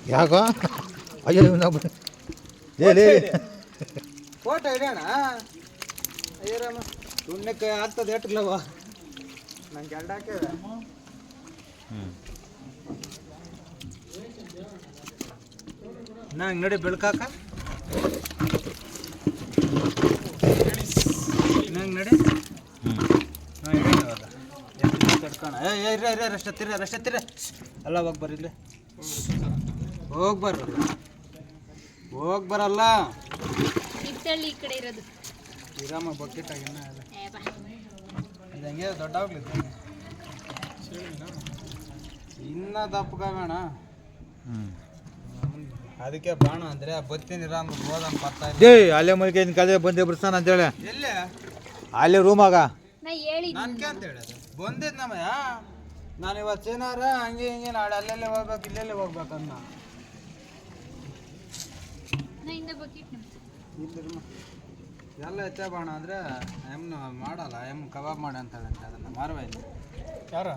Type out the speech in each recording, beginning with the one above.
ಯಾಕೋ ಅಯ್ಯೋ ಇನ್ನೊಬ್ಬ ಹೇಳಿ ಫೋಟೋ ಇಡೋಣ ಅಯ್ಯರಾಮ ಸುಣ್ಣಕ್ಕೆ ಆಗ್ತದೆ ಎಟ್ಲವ ನಂಗೆ ಎರಡು ಹಾಕ್ಯಾರ ನಂಗೆ ನೋಡಿ ಬೆಳ್ಕಾಕ ನಂಗೆ ನೋಡಿ ತಡ್ಕೋಣ ರಷ್ಟತ್ತಿರ ಅಲ್ಲ ಹೋಗಿ ಬರ್ರಿ ಹೋಗಿ ಬರಲ್ಲ ಈ ಕಡೆ ಇರೋದು ಇರಾಮ ಬಕೆಟ್ ಆಗಿನ ಅದು ಹಂಗೆ ದೊಡ್ಡ ಆಗ್ಲಿಕ್ಕೆ ಇನ್ನ ದಪ್ಪಗಾಗೋಣ ಅದಕ್ಕೆ ಬಾಣ ಅಂದ್ರೆ ಬತ್ತೀನಿ ರಾಮ ಹೋದಂಗೆ ಬರ್ತಾ ಜೈ ಅಲ್ಲೇ ಮಲ್ಕೆ ಕಲೆ ಬಂದೆ ಬಿಡ್ತಾನ ಅಂತೇಳಿ ಎಲ್ಲೇ ಅಲ್ಲೇ ರೂಮಾಗ ನನ್ಗೆ ಅಂತ ಹೇಳೋದು ಬಂದಿದ್ದು ನಮ್ಮಯ್ಯ ನಾನು ಇವತ್ತು ಏನಾರ ಹಂಗೆ ಹಿಂಗೆ ನಾಳೆ ಅಲ್ಲೆಲ್ಲೇ ಹೋಗ್ಬೇಕು ಇಲ್ಲೆಲ್ಲೇ ಹೋಗ್ಬೇಕನ್ನ ಇಲ್ಲಿರ್ಮ ಎಲ್ಲ ಹೆಚ್ಚ ಬಾಣ ಅಂದ್ರೆ ಎಮ್ನ ಮಾಡಲ್ಲ ಎಮ್ ಕಬಾಬ್ ಮಾಡಿ ಅಂತ ಹೇಳಂತೆ ಅದನ್ನು ಮಾರುವ ಇಲ್ಲಿ ಯಾರ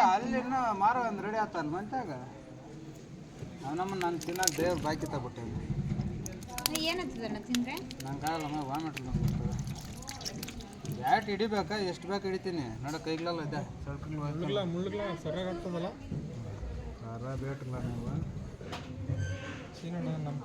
ಅಲ್ಲಿ ಮಾರುವ ಅಂದ್ರೆ ರೆಡಿ ಆಗ್ತಾನ ಮಂಚಾಗ ನಮ್ಮನ್ನು ನಾನು ತಿನ್ನಕ್ಕೆ ದೇವ್ರು ಬಾಕಿ ತಗೊಟ್ಟೆ ನಂಗೆ ಕಾಲಮ್ಮ ವಾಮಿಟ್ ಬಂದ್ಬಿಡ್ತದೆ ಬ್ಯಾಟ್ ಹಿಡಿಬೇಕಾ ಎಷ್ಟು ಬೇಕು ಹಿಡಿತೀನಿ ನೋಡ ಕೈಗ್ಲೆಲ್ಲ ಇದೆ ಸ್ವಲ್ಪ ಮುಳ್ಳುಗಳ ಸರಿಯಾಗಿ ಆಗ್ತದಲ್ಲ ಸರ ಬೇಟ್ರಲ್ಲ ನೀವು ಸೀನಣ್ಣ ನಮ್ಮ